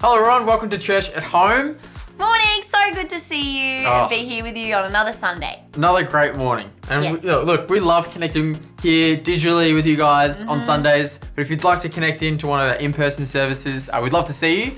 Hello everyone, welcome to Church at Home. Morning, so good to see you and be here with you on another Sunday. Another great morning. And Yes. look, we love connecting here digitally with you guys on Sundays. But if you'd like to connect into one of the in-person services, we'd love to see you.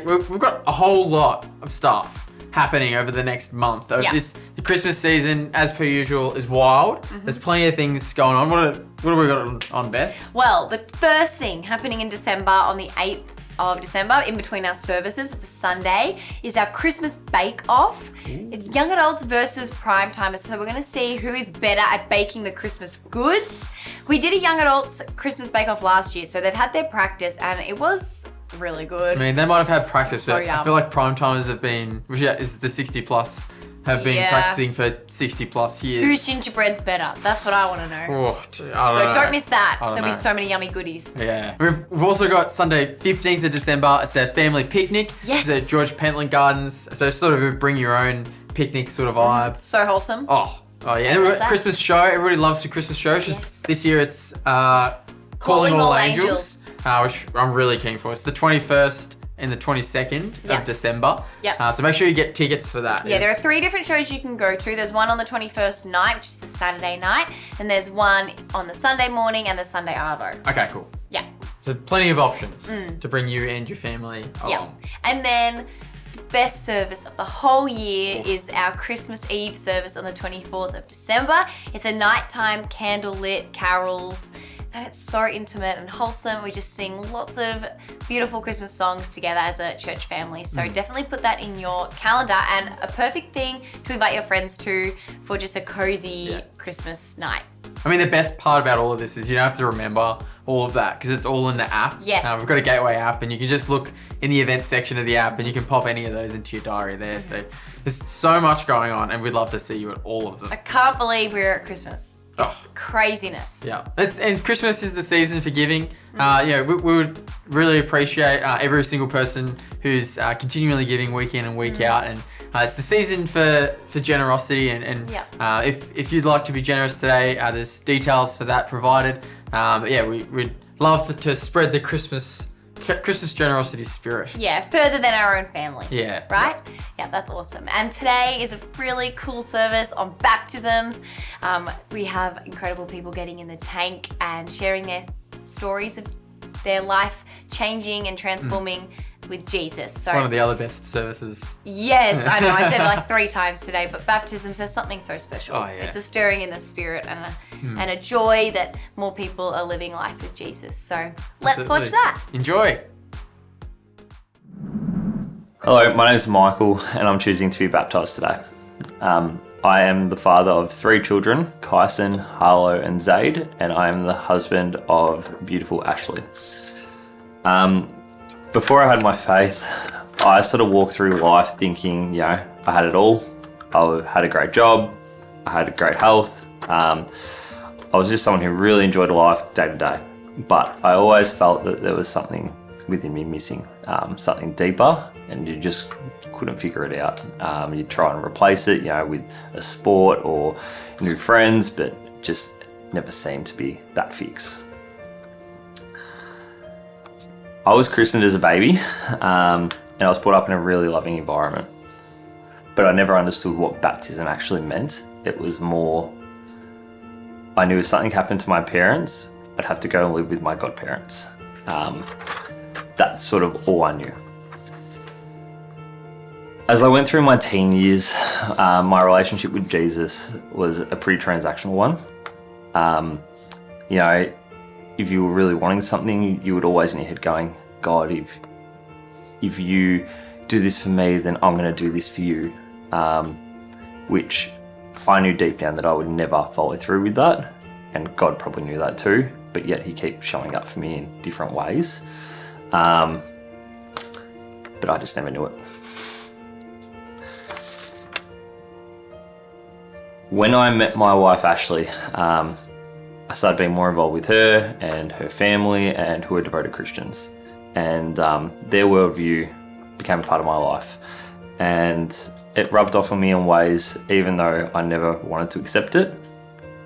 We've got a whole lot of stuff happening over the next month. The Christmas season, as per usual, is wild. There's plenty of things going on. What have we got on, Beth? Well, the first thing happening in December on the 8th of December, in between our services, it's a Sunday, is our Christmas bake-off. It's young adults versus prime timers, so we're gonna see who is better at baking the Christmas goods. We did a young adults Christmas bake-off last year, so they've had their practice and it was really good. I mean, they might have had practice, So but I yum. feel like prime timers have been, which is the 60 plus, have been practicing for 60 plus years. Whose gingerbread's better? That's what I want to know. Oh, I So don't know. don't miss that. I don't There'll be know. so many yummy goodies. Yeah. We've also got Sunday, 15th of December. It's their family picnic. Yes. It's at George Pentland Gardens. So sort of a bring your own picnic sort of vibe. So wholesome. Oh yeah. And love we've got that. Christmas show. Everybody loves the Christmas show. It's just Yes. this year it's Calling All Angels, which I'm really keen for. It's the 21st and the 22nd Yep. of December. Yep. So make sure you get tickets for that. Yeah, there are 3 different shows you can go to. There's one on the 21st night, which is the Saturday night, and there's one on the Sunday morning and the Sunday arvo. Okay, cool. Yeah, So plenty of options to bring you and your family yeah. along. And then the best service of the whole year is our Christmas Eve service on the 24th of December. It's a nighttime candlelit carols. And it's so intimate and wholesome. We just sing lots of beautiful Christmas songs together as a church family. So definitely put that in your calendar, and a perfect thing to invite your friends to for just a cozy Christmas night. I mean, the best part about all of this is you don't have to remember all of that because it's all in the app. Yes. We've got a Gateway app and you can just look in the events section of the app and you can pop any of those into your diary there. So there's so much going on and we'd love to see you at all of them. I can't believe we're at Christmas. Oh. Craziness. Yeah, and Christmas is the season for giving. We would really appreciate every single person who's continually giving week in and week out, and it's the season for generosity. And if you'd like to be generous today, there's details for that provided. We'd love to spread the Christmas generosity spirit. Yeah, further than our own family. Yeah. Right? Yeah, that's awesome. And today is a really cool service on baptisms. We have incredible people getting in the tank and sharing their stories of their life changing and transforming with Jesus. So One of the other best services. yes, I know. I said it like 3 times today, but baptisms, there's something so special. Oh, yeah. It's a stirring in the spirit and a joy that more people are living life with Jesus. So let's watch Absolutely. that. Enjoy. Hello, my name is Michael and I'm choosing to be baptised today. I am the father of 3 children, Kyson, Harlow and Zaid, and I am the husband of beautiful Ashley. Before I had my faith, I sort of walked through life thinking, I had it all. I had a great job, I had great health. I was just someone who really enjoyed life day to day. But I always felt that there was something within me missing, something deeper, and you just couldn't figure it out. You'd try and replace it, with a sport or new friends, but just never seemed to be that fix. I was christened as a baby, and I was brought up in a really loving environment. But I never understood what baptism actually meant. It was more, I knew if something happened to my parents, I'd have to go and live with my godparents. That's sort of all I knew. As I went through my teen years, my relationship with Jesus was a pretty transactional one. If you were really wanting something, you would always in your head going, God, if you do this for me, then I'm going to do this for you. Which I knew deep down that I would never follow through with that. And God probably knew that too, but yet he kept showing up for me in different ways. But I just never knew it. When I met my wife, Ashley, I started being more involved with her and her family and who are devoted Christians. And their worldview became a part of my life. And it rubbed off on me in ways, even though I never wanted to accept it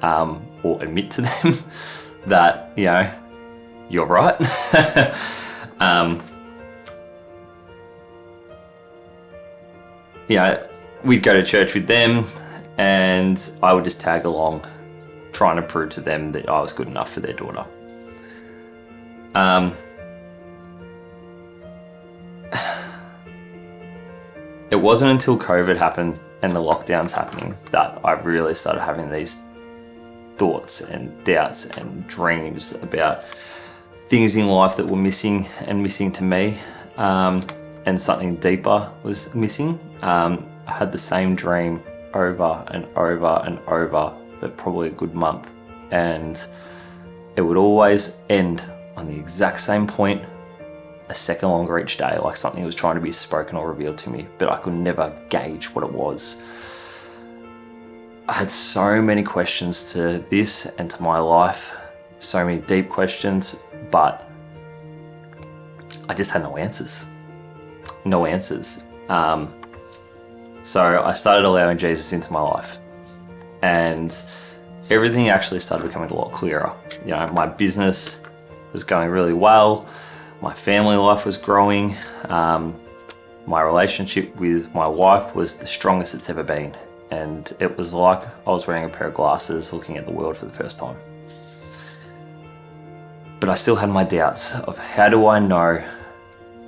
or admit to them that, you're right. we'd go to church with them, and I would just tag along, trying to prove to them that I was good enough for their daughter. It wasn't until COVID happened and the lockdowns happening that I really started having these thoughts and doubts and dreams about things in life that were missing to me, and something deeper was missing. I had the same dream over and over and over for probably a good month, and it would always end on the exact same point, a second longer each day, like something was trying to be spoken or revealed to me, but I could never gauge what it was. I had so many questions to this and to my life, so many deep questions, but I just had no answers. No answers. So I started allowing Jesus into my life, and everything actually started becoming a lot clearer. My business was going really well. My family life was growing. My relationship with my wife was the strongest it's ever been. And it was like I was wearing a pair of glasses looking at the world for the first time. But I still had my doubts of, how do I know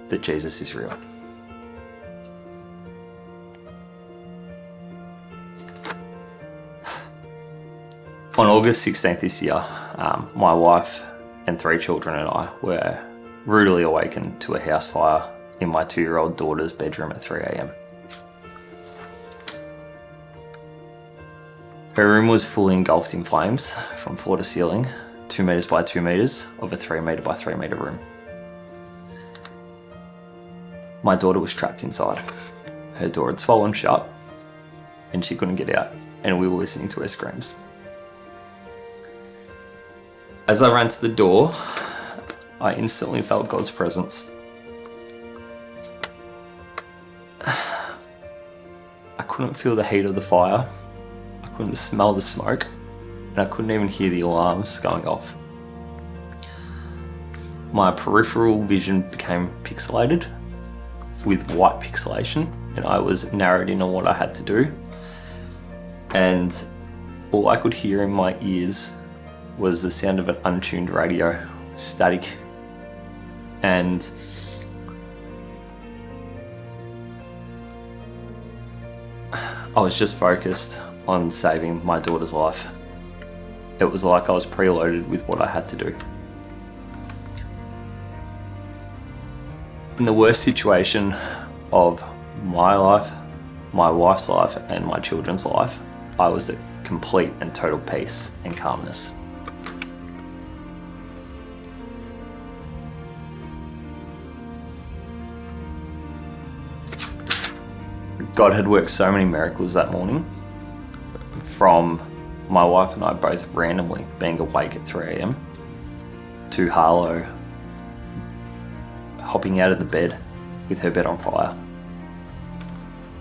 that Jesus is real? On August 16th this year, my wife and 3 children and I were rudely awakened to a house fire in my 2-year-old daughter's bedroom at 3 a.m. Her room was fully engulfed in flames from floor to ceiling, 2 meters by 2 meters of a 3 meter by 3 meter room. My daughter was trapped inside. Her door had swollen shut and she couldn't get out, and we were listening to her screams. As I ran to the door, I instantly felt God's presence. I couldn't feel the heat of the fire. I couldn't smell the smoke, and I couldn't even hear the alarms going off. My peripheral vision became pixelated with white pixelation, and I was narrowed in on what I had to do. And all I could hear in my ears was the sound of an untuned radio, static. And I was just focused on saving my daughter's life. It was like I was preloaded with what I had to do. In the worst situation of my life, my wife's life, and my children's life, I was at complete and total peace and calmness. God had worked so many miracles that morning, from my wife and I both randomly being awake at 3 a.m. to Harlow hopping out of the bed with her bed on fire,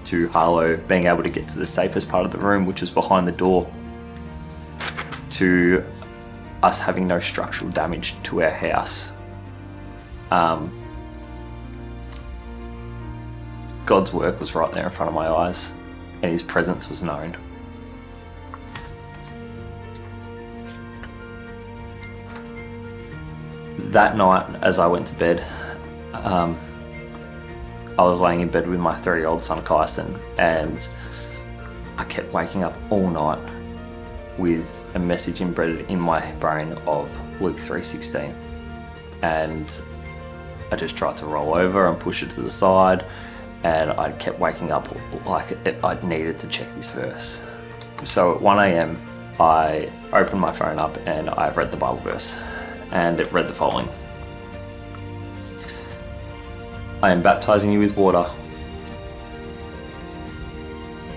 to Harlow being able to get to the safest part of the room, which was behind the door, to us having no structural damage to our house. God's work was right there in front of my eyes, and his presence was known. That night, as I went to bed, I was laying in bed with my 3-year-old son Kyson, and I kept waking up all night with a message embedded in my brain of Luke 3:16, and I just tried to roll over and push it to the side, and I kept waking up like I needed to check this verse. So at 1 a.m. I opened my phone up and I read the Bible verse, and it read the following: I am baptizing you with water,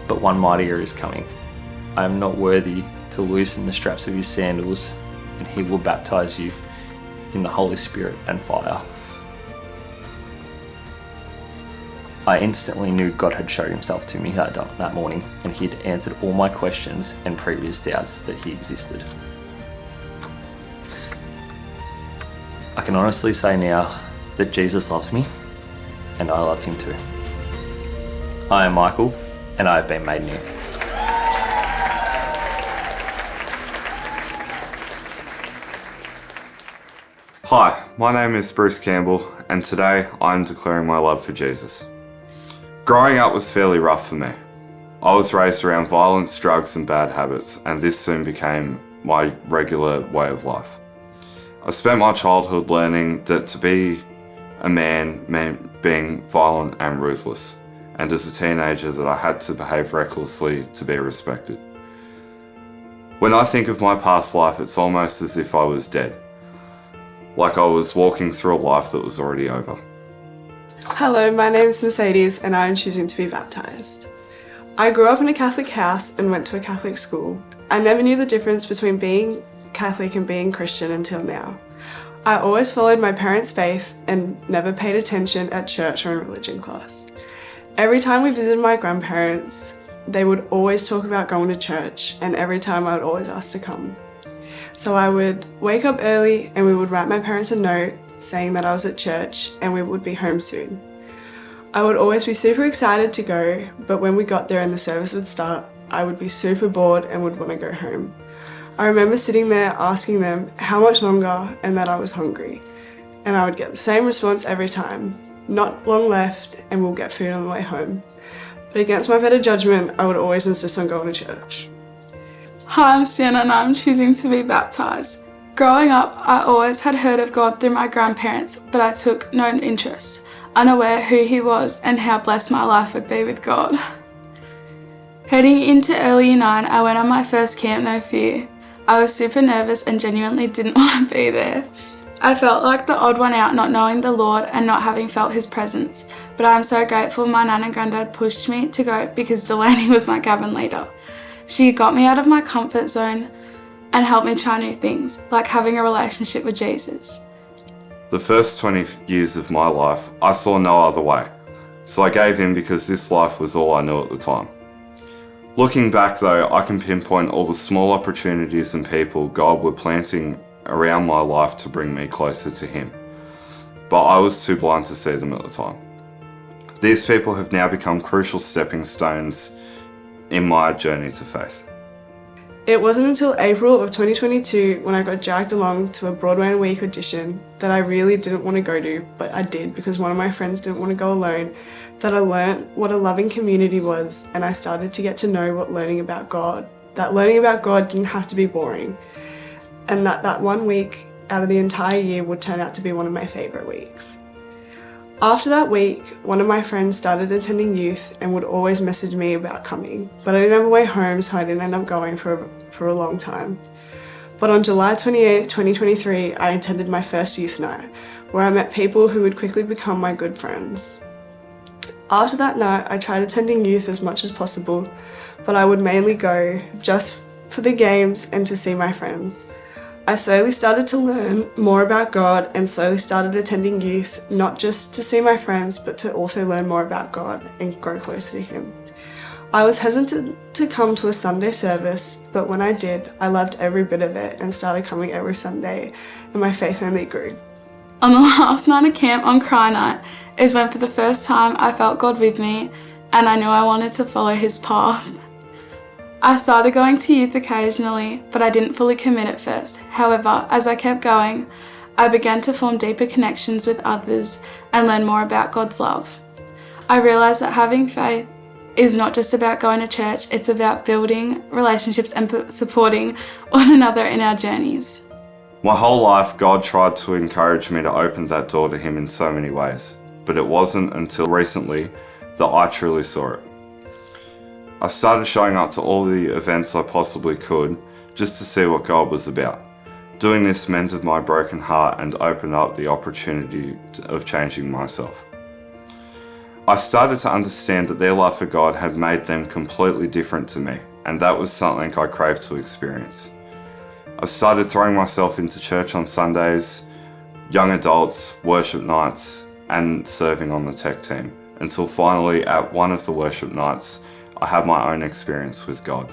but one mightier is coming. I am not worthy to loosen the straps of his sandals, and he will baptize you in the Holy Spirit and fire. I instantly knew God had showed himself to me that morning, and he'd answered all my questions and previous doubts that he existed. I can honestly say now that Jesus loves me, and I love him too. I am Michael, and I have been made new. Hi, my name is Bruce Campbell, and today I'm declaring my love for Jesus. Growing up was fairly rough for me. I was raised around violence, drugs, and bad habits, and this soon became my regular way of life. I spent my childhood learning that to be a man meant being violent and ruthless, and as a teenager that I had to behave recklessly to be respected. When I think of my past life, it's almost as if I was dead. Like I was walking through a life that was already over. Hello, my name is Mercedes and I am choosing to be baptised. I grew up in a Catholic house and went to a Catholic school. I never knew the difference between being Catholic and being Christian until now. I always followed my parents' faith and never paid attention at church or in religion class. Every time we visited my grandparents, they would always talk about going to church, and every time I would always ask to come. So I would wake up early and we would write my parents a note saying that I was at church and we would be home soon. I would always be super excited to go, but when we got there and the service would start, I would be super bored and would want to go home. I remember sitting there asking them how much longer and that I was hungry. And I would get the same response every time, not long left and we'll get food on the way home. But against my better judgment, I would always insist on going to church. Hi, I'm Sienna and I'm choosing to be baptised. Growing up, I always had heard of God through my grandparents, but I took no interest, unaware who He was and how blessed my life would be with God. Heading into early year 9, I went on my first Camp No Fear. I was super nervous and genuinely didn't want to be there. I felt like the odd one out not knowing the Lord and not having felt His presence, but I'm so grateful my nan and granddad pushed me to go because Delaney was my cabin leader. She got me out of my comfort zone and helped me try new things, like having a relationship with Jesus. The first 20 years of my life, I saw no other way, so I gave in because this life was all I knew at the time. Looking back though, I can pinpoint all the small opportunities and people God were planting around my life to bring me closer to Him, but I was too blind to see them at the time. These people have now become crucial stepping stones in my journey to faith. It wasn't until April of 2022 when I got dragged along to a Broadway in a Week audition that I really didn't want to go to, but I did because one of my friends didn't want to go alone, that I learnt what a loving community was, and I started to get to know what learning about God didn't have to be boring, and that 1 week out of the entire year would turn out to be one of my favourite weeks. After that week, one of my friends started attending youth and would always message me about coming, but I didn't have a way home, so I didn't end up going for a long time. But on July 28th, 2023, I attended my first youth night, where I met people who would quickly become my good friends. After that night, I tried attending youth as much as possible, but I would mainly go just for the games and to see my friends. I slowly started to learn more about God and slowly started attending youth, not just to see my friends, but to also learn more about God and grow closer to Him. I was hesitant to come to a Sunday service, but when I did, I loved every bit of it and started coming every Sunday, and my faith only grew. On the last night of camp on Cry Night is when for the first time I felt God with me and I knew I wanted to follow His path. I started going to youth occasionally, but I didn't fully commit at first. However, as I kept going, I began to form deeper connections with others and learn more about God's love. I realised that having faith is not just about going to church, it's about building relationships and supporting one another in our journeys. My whole life, God tried to encourage me to open that door to Him in so many ways, but it wasn't until recently that I truly saw it. I started showing up to all the events I possibly could just to see what God was about. Doing this mended my broken heart and opened up the opportunity of changing myself. I started to understand that their love for God had made them completely different to me, and that was something I craved to experience. I started throwing myself into church on Sundays, young adults, worship nights, and serving on the tech team, until finally at one of the worship nights, I had my own experience with God.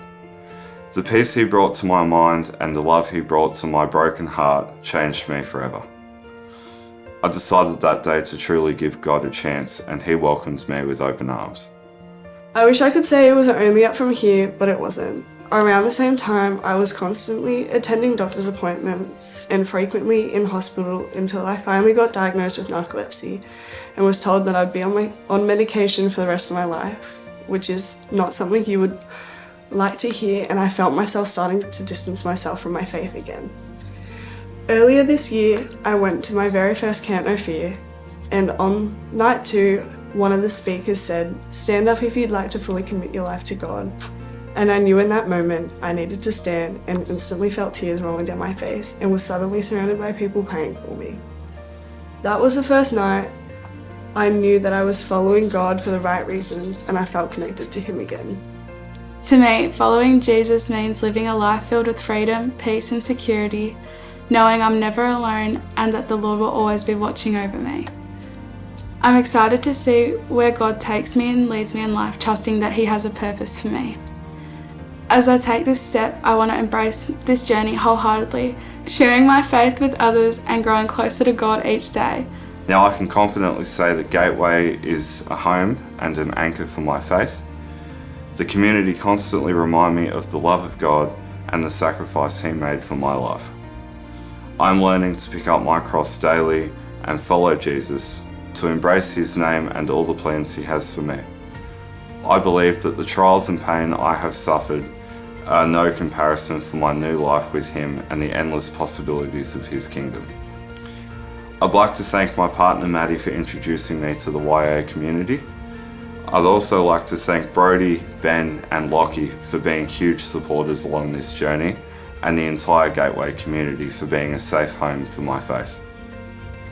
The peace He brought to my mind and the love He brought to my broken heart changed me forever. I decided that day to truly give God a chance, and He welcomed me with open arms. I wish I could say it was only up from here, but it wasn't. Around the same time, I was constantly attending doctor's appointments and frequently in hospital until I finally got diagnosed with narcolepsy and was told that I'd be on medication for the rest of my life, which is not something you would like to hear, and I felt myself starting to distance myself from my faith again. Earlier this year, I went to my very first Camp No Fear, and on night 2, one of the speakers said, "Stand up if you'd like to fully commit your life to God." And I knew in that moment I needed to stand, and instantly felt tears rolling down my face and was suddenly surrounded by people praying for me. That was the first night I knew that I was following God for the right reasons, and I felt connected to Him again. To me, following Jesus means living a life filled with freedom, peace and security, knowing I'm never alone and that the Lord will always be watching over me. I'm excited to see where God takes me and leads me in life, trusting that He has a purpose for me. As I take this step, I want to embrace this journey wholeheartedly, sharing my faith with others and growing closer to God each day. Now I can confidently say that Gateway is a home and an anchor for my faith. The community constantly remind me of the love of God and the sacrifice He made for my life. I'm learning to pick up my cross daily and follow Jesus, to embrace His name and all the plans He has for me. I believe that the trials and pain I have suffered are no comparison for my new life with Him and the endless possibilities of His kingdom. I'd like to thank my partner Maddie for introducing me to the YA community. I'd also like to thank Brody, Ben and Lockie for being huge supporters along this journey, and the entire Gateway community for being a safe home for my faith.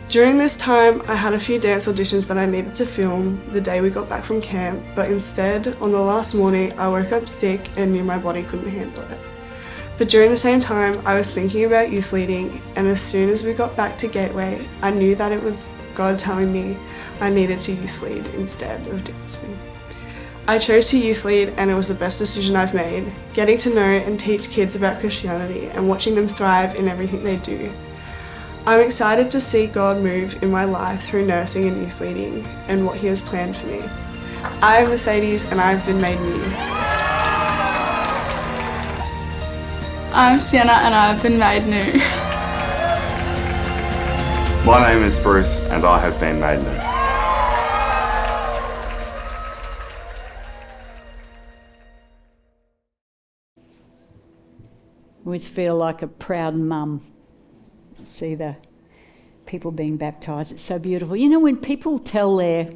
During this time, I had a few dance auditions that I needed to film the day we got back from camp, but instead, on the last morning, I woke up sick and knew my body couldn't handle it. But during the same time, I was thinking about youth leading, and as soon as we got back to Gateway, I knew that it was God telling me I needed to youth lead instead of dancing. I chose to youth lead, and it was the best decision I've made, getting to know and teach kids about Christianity and watching them thrive in everything they do. I'm excited to see God move in my life through nursing and youth leading and what He has planned for me. I am Mercedes and I've been made new. I'm Sienna and I've been made new. My name is Bruce and I have been made new. I always feel like a proud mum. See the people being baptised. It's so beautiful. You know, when people tell their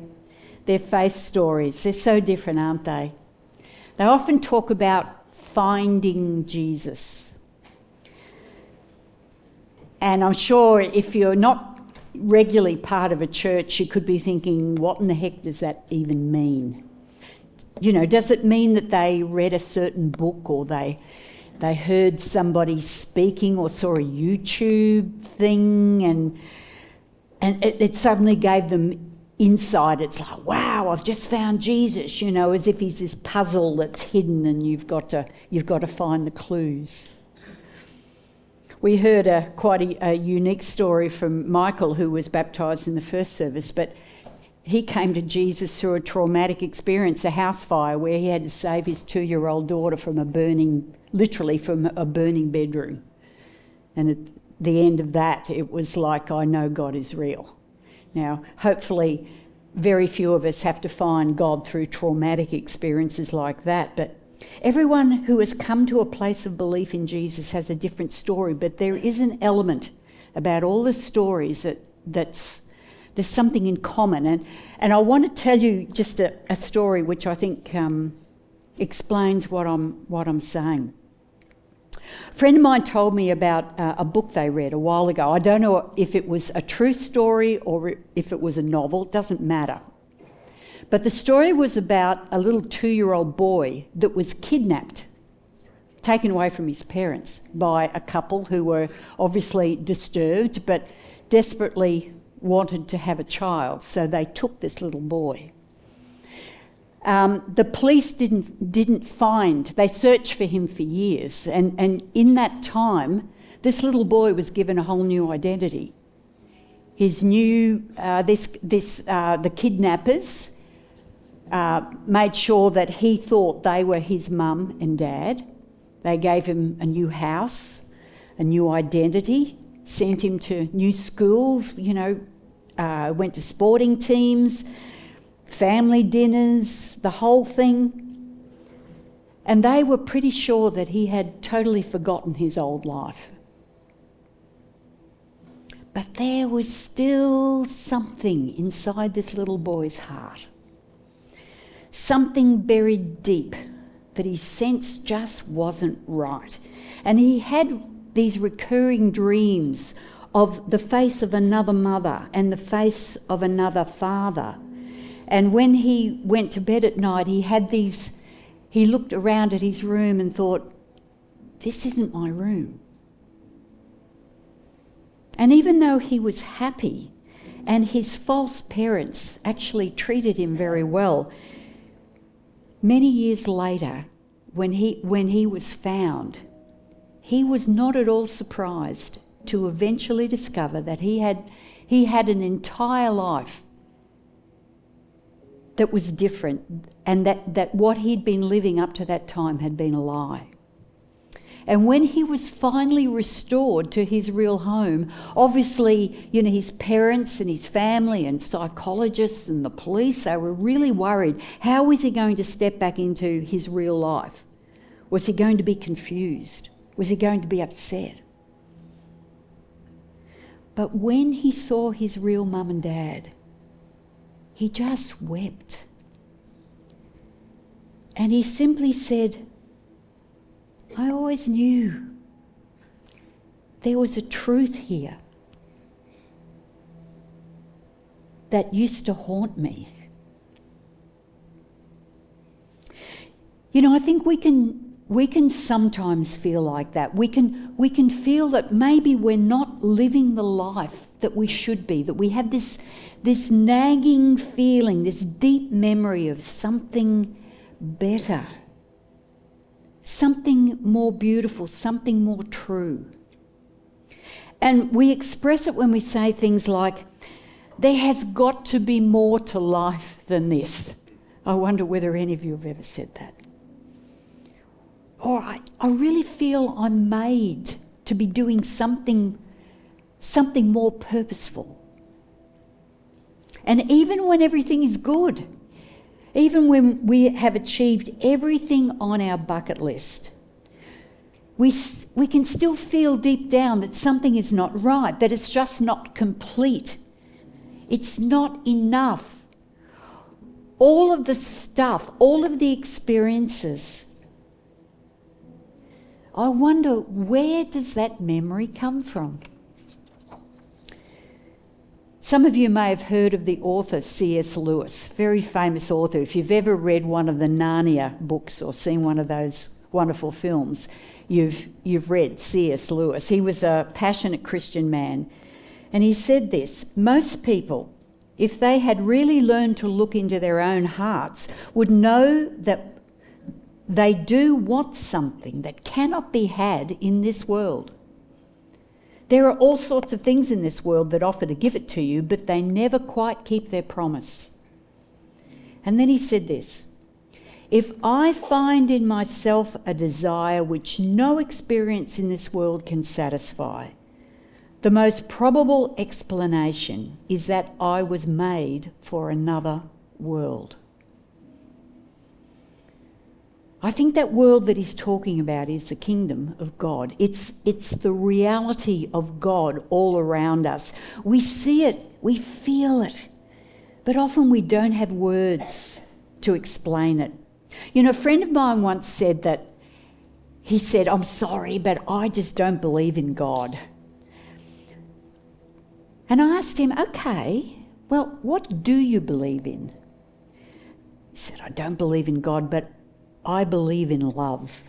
faith stories, they're so different, aren't they? They often talk about finding Jesus. And I'm sure if you're not regularly part of a church, you could be thinking, what in the heck does that even mean? You know, does it mean that they read a certain book or they heard somebody speaking or saw a YouTube thing and it suddenly gave them insight? It's like, wow, I've just found Jesus, you know, as if He's this puzzle that's hidden and you've got to find the clues. We heard quite a unique story from Michael, who was baptised in the first service, but he came to Jesus through a traumatic experience, a house fire, where he had to save his 2-year-old daughter from literally from a burning bedroom. And at the end of that, it was like, I know God is real. Now, hopefully, very few of us have to find God through traumatic experiences like that, but everyone who has come to a place of belief in Jesus has a different story, but there is an element about all the stories there's something in common. And I want to tell you just a story which I think explains what I'm saying. A friend of mine told me about a book they read a while ago. I don't know if it was a true story or if it was a novel, it doesn't matter. But the story was about a little 2-year-old boy that was kidnapped, taken away from his parents by a couple who were obviously disturbed but desperately wanted to have a child, so they took this little boy. The police didn't find, they searched for him for years, and in that time, this little boy was given a whole new identity. His new, the kidnappers made sure that he thought they were his mum and dad. They gave him a new house, a new identity, sent him to new schools, went to sporting teams, family dinners, the whole thing. And they were pretty sure that he had totally forgotten his old life. But there was still something inside this little boy's heart. Something buried deep that he sensed just wasn't right. And he had these recurring dreams of the face of another mother and the face of another father. And when he went to bed at night, he looked around at his room and thought, this isn't my room. And even though he was happy and his false parents actually treated him very well, many years later, when he was found, he was not at all surprised to eventually discover that he had an entire life that was different, and that what he'd been living up to that time had been a lie. And when he was finally restored to his real home, obviously, his parents and his family and psychologists and the police, they were really worried. How was he going to step back into his real life? Was he going to be confused? Was he going to be upset? But when he saw his real mum and dad, he just wept. And he simply said, I always knew there was a truth here that used to haunt me. I think we can sometimes feel like that. We can feel that maybe we're not living the life that we should be, that we have this nagging feeling, this deep memory of something better, something more beautiful, something more true. And we express it when we say things like, there has got to be more to life than this. I wonder whether any of you have ever said that. Or I really feel I'm made to be doing something more purposeful. And even when everything is good, even when we have achieved everything on our bucket list, we can still feel deep down that something is not right, that it's just not complete. It's not enough. All of the stuff, all of the experiences, I wonder, where does that memory come from? Some of you may have heard of the author C.S. Lewis, very famous author. If you've ever read one of the Narnia books or seen one of those wonderful films, you've read C.S. Lewis. He was a passionate Christian man. And he said this, most people, if they had really learned to look into their own hearts, would know that they do want something that cannot be had in this world. There are all sorts of things in this world that offer to give it to you, but they never quite keep their promise. And then he said this, if I find in myself a desire which no experience in this world can satisfy, the most probable explanation is that I was made for another world. I think that world that he's talking about is the kingdom of God. It's the reality of God all around us. We see it, we feel it, but often we don't have words to explain it. A friend of mine once said that, he said, I'm sorry, but I just don't believe in God. And I asked him, okay, well, what do you believe in? He said, I don't believe in God, but I believe in love.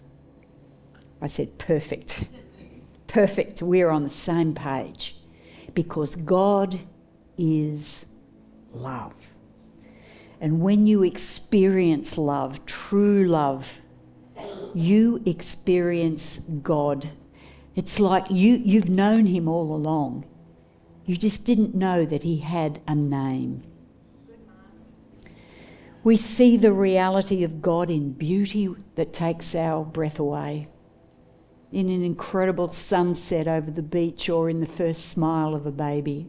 I said, perfect. Perfect. We're on the same page. Because God is love. And when you experience love, true love, you experience God. It's like you've known him all along. You just didn't know that he had a name. We see the reality of God in beauty that takes our breath away, in an incredible sunset over the beach or in the first smile of a baby.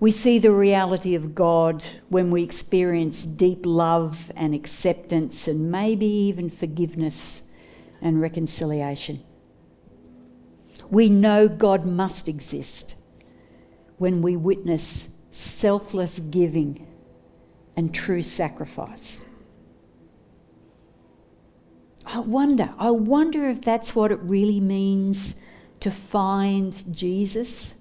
We see the reality of God when we experience deep love and acceptance and maybe even forgiveness and reconciliation. We know God must exist when we witness selfless giving and true sacrifice. I wonder if that's what it really means to find Jesus.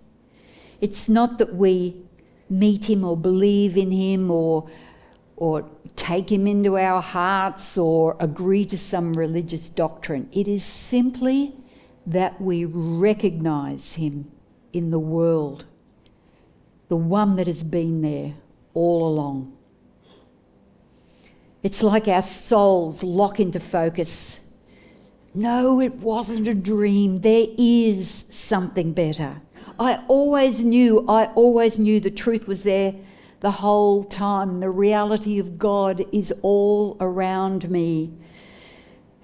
It's not that we meet him or believe in him or take him into our hearts or agree to some religious doctrine. It is simply that we recognise him in the world, the one that has been there all along. It's like our souls lock into focus. No, it wasn't a dream. There is something better. I always knew the truth was there the whole time. The reality of God is all around me.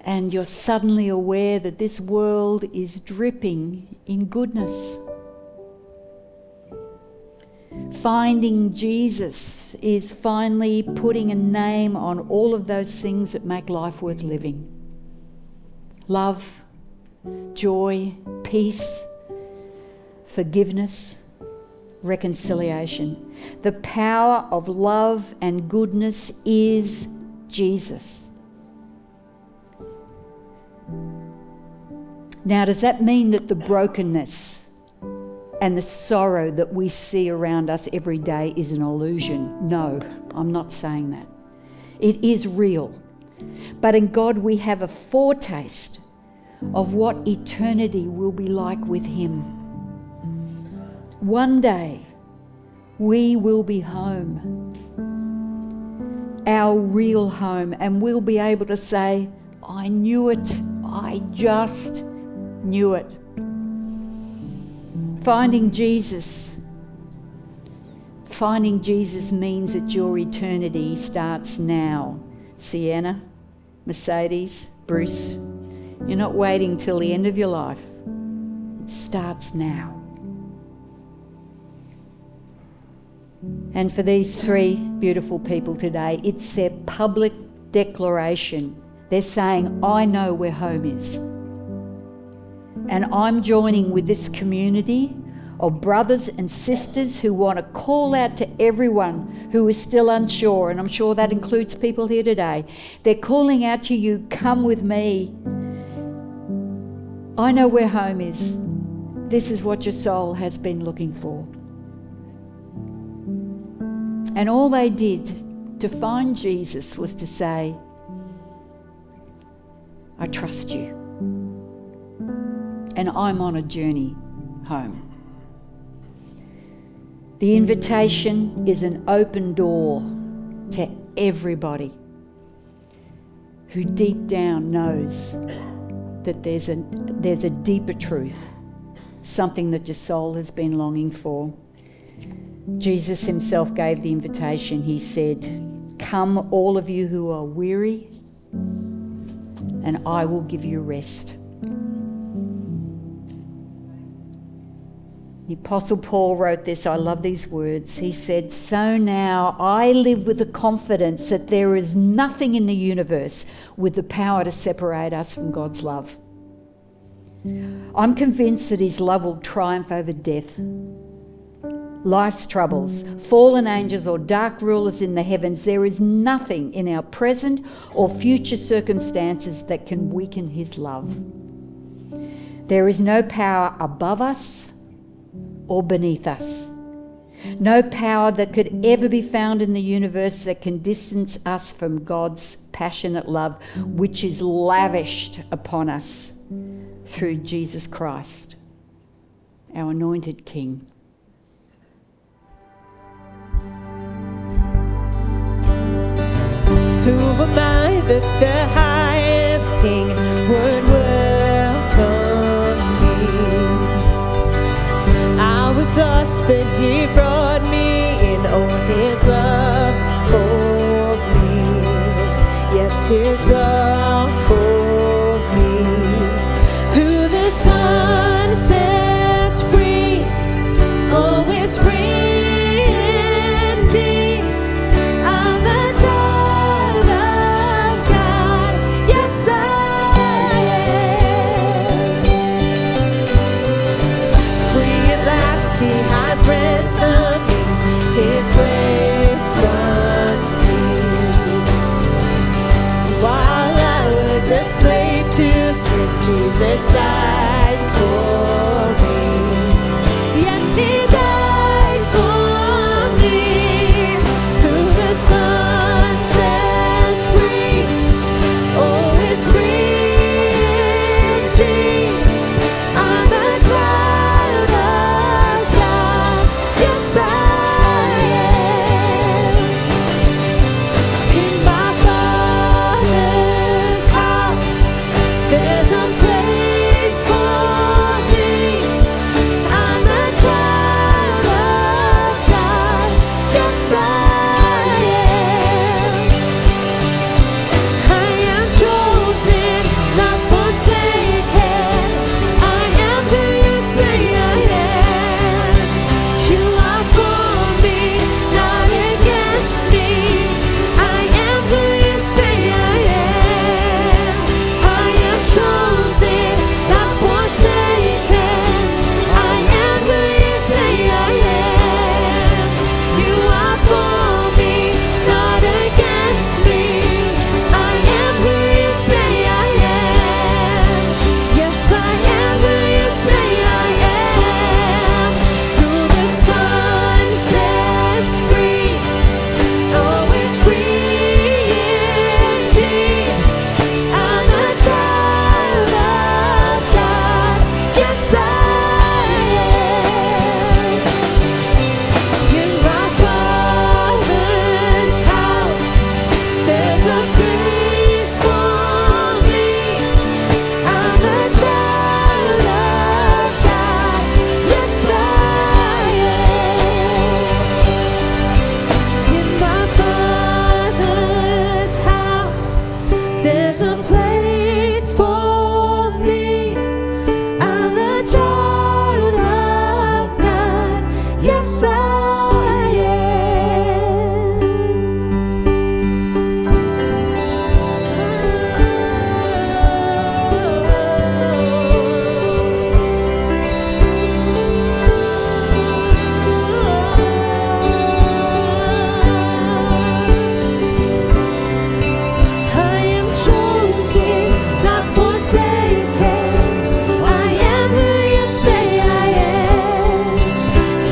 And you're suddenly aware that this world is dripping in goodness. Finding Jesus is finally putting a name on all of those things that make life worth living. Love, joy, peace, forgiveness, reconciliation. The power of love and goodness is Jesus. Now, does that mean that the brokenness and the sorrow that we see around us every day is an illusion? No, I'm not saying that. It is real. But in God we have a foretaste of what eternity will be like with him. One day we will be home, our real home, and we'll be able to say, I knew it, I just knew it. Finding Jesus means that your eternity starts now. Sienna, Mercedes, Bruce, you're not waiting till the end of your life. It starts now. And for these three beautiful people today, it's their public declaration. They're saying, I know where home is. And I'm joining with this community of brothers and sisters who want to call out to everyone who is still unsure, and I'm sure that includes people here today. They're calling out to you, come with me. I know where home is. This is what your soul has been looking for. And all they did to find Jesus was to say, I trust you. And I'm on a journey home. The invitation is an open door to everybody who deep down knows that there's a deeper truth, something that your soul has been longing for. Jesus himself gave the invitation. He said, come all of you who are weary, and I will give you rest. The Apostle Paul wrote this. I love these words. He said, so now I live with the confidence that there is nothing in the universe with the power to separate us from God's love. I'm convinced that his love will triumph over death, life's troubles, fallen angels or dark rulers in the heavens. There is nothing in our present or future circumstances that can weaken his love. There is no power above us or beneath us. No power that could ever be found in the universe that can distance us from God's passionate love, which is lavished upon us through Jesus Christ, our anointed King. Who am I that the highest King would welcome me? I was lost, but he brought me in. Oh, his Jesus died for me. Yes, he died for me. Who the Son sets free, oh, is free indeed. I'm a child of God. Yes, I am. In my Father's house, there's a place for me. I'm a child of God. Yes, I am. I am chosen, not forsaken. I am who you say I am. You are for me, not against me. I am who you say I am. I am chosen, not forsaken. I am who you say I am. You are for me, not against me. I am who you say I am. Yes, I am who you say I am. Who the Son sets free, oh, is free indeed. I'm a child of God. Yes, I am. In my Father's house, there's a place for me. I'm a child of God. Yes, I am. In my Father's house, there's a place for me. I'm a child of God. Yes, I am. I am chosen, not forsaken. I am who you say I am.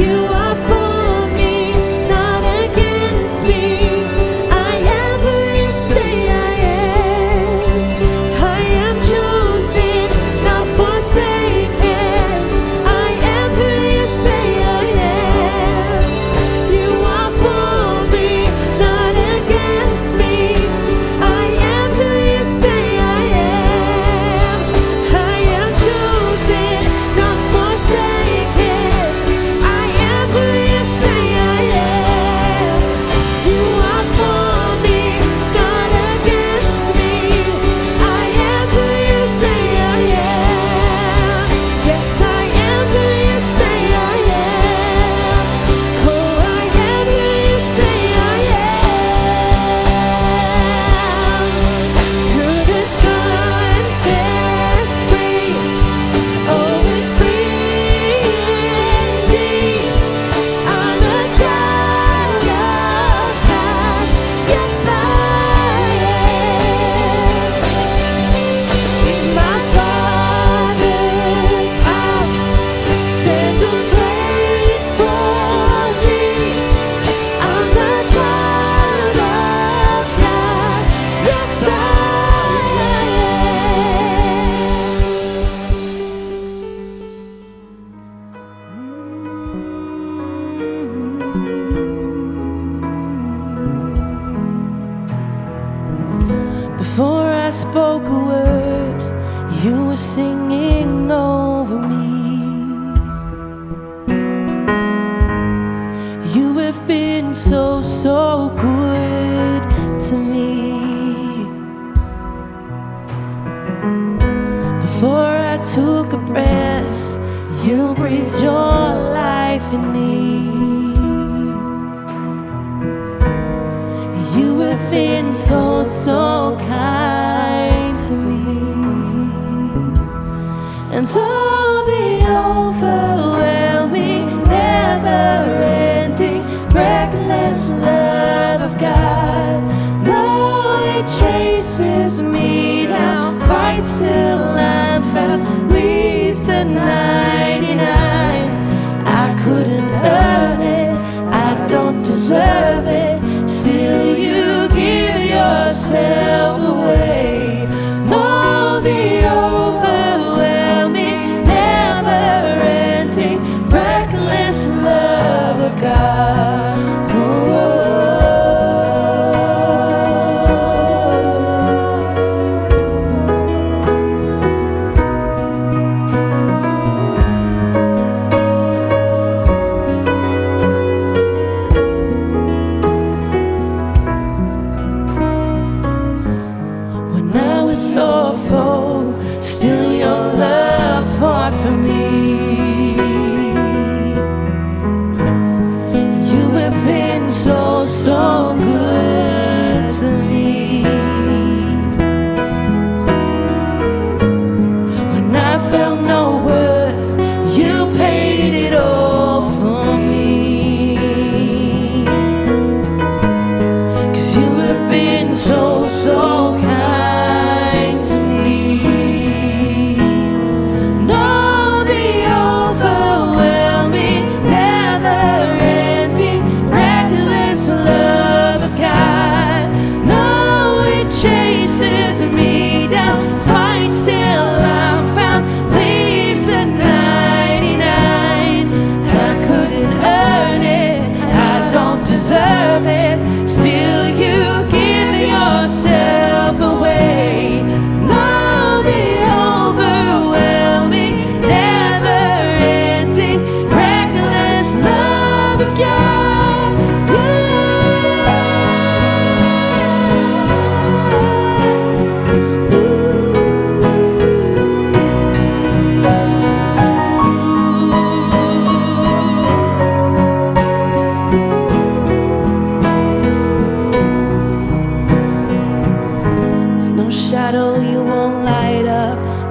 You are for me, not against me. I am who you say I am. I am chosen, not forsaken. I am who you say I am. You are for me, not against me. I am who you say I am. I am chosen, not forsaken. I am who you say I am. You are for me, not against me. I am who you say I am. Yes, I am who you say I am. Oh, I am who you say I am. Who the Son sets free, oh, is free indeed. I'm a child of God. Yes, I am. In my Father's house, there's a place for me. I'm a child of God. Yes, I am. Before I spoke a word, you were singing over me. You have been so, so good to me. Before I took a breath, you breathed your life in me. You have been so, so kind to me. And all the overwhelming, never-ending, reckless love of God. No, it chases me down, fights till I'm found.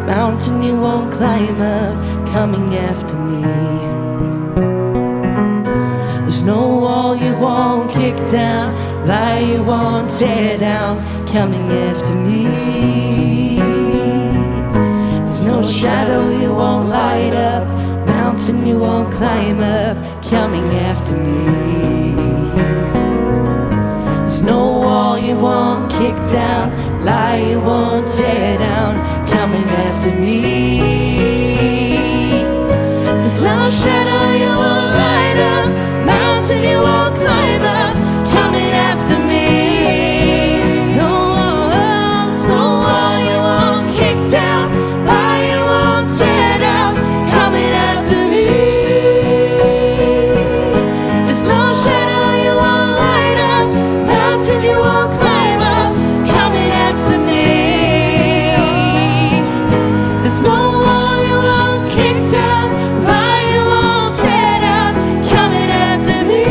mountain you won't climb up, coming after me. There's no wall you won't kick down, lie you won't tear down, coming after me. There's no shadow you won't light up, mountain you won't climb up, coming after me. There's no wall you won't kick down, lie you won't tear down, coming after me. There's no shadow you won't light up, mountain you won't climb up, coming after me. No walls, no wall you won't kick down, lie you won't tear down, coming after me. There's no shadow you won't light up, mountain you won't climb up, coming after me. There's no wall you won't kick down, lie you won't tear down, coming after me.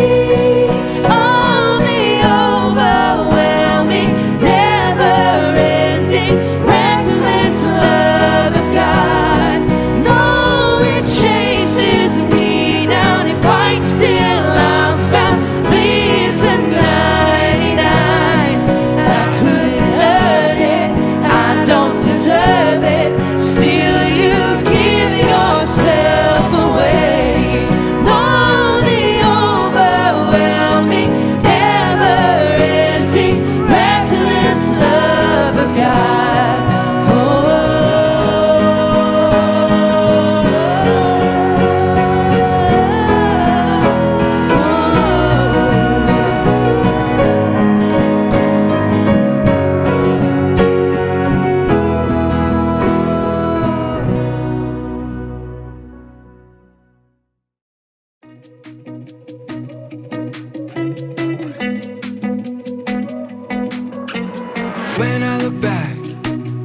Oh, the overwhelming, never-ending, reckless love of God. No, it chases me down, it fights till I'm found, leaves the 99. I couldn't earn it, I don't deserve it, still you give yourself away. No, the overwhelming, never-ending, reckless love of God. When I look back,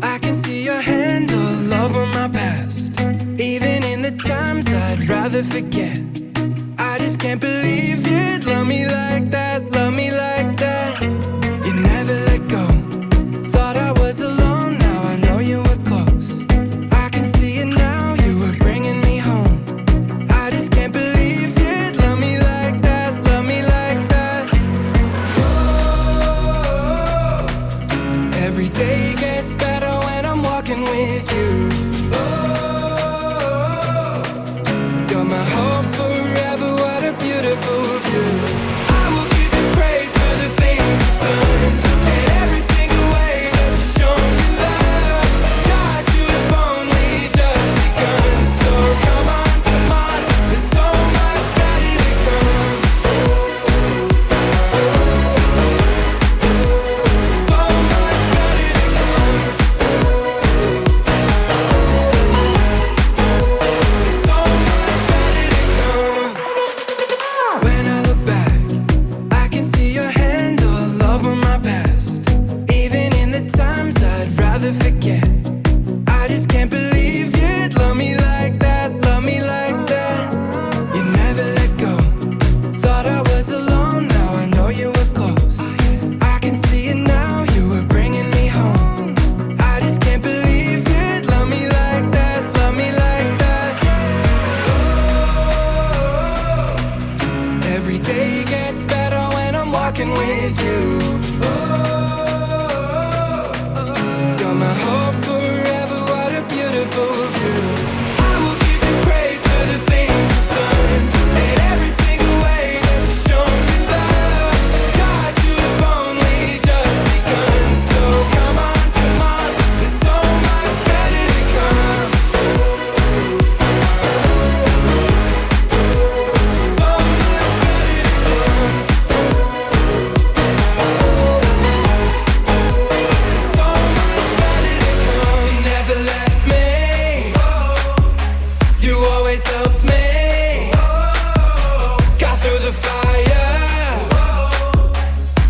I can see your hand all over my past. Even in the times I'd rather forget, I just can't believe you'd love me like that, love me like that. You never let go. Thought I was alone, now I know you were close. I can see it now, you were bringing me home. I just can't believe you'd love me like that, love me like that. Every day gets better when I'm walking with you. You're my hope forever, what a beautiful view. I will give you praise for the things you've done, and every single way that you've shown me love. God, you have only just begun, so come on, there's so much better to come. So much better to come. So much better to come. When I look back, I can see your hand all over my past. Even in the times I'd rather forget, I just can't believe you'd love me like that, love me like that. You never let go. Thought I was alone, now I know you were close. I can see it now, you were bringing me home. I just can't believe you'd love me like that, love me like that. Every day gets better when I'm walking with you. You're my hope forever, what a beautiful view. I will give you praise for the things you've done, and every single way that you've shown me love. God, you have only just begun, so come on, there's so much better to come. So much better to come. So much better to come. You never left me, you always helped me. Got through the fire,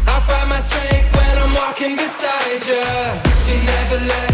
I find my strength when I'm walking beside you. You never left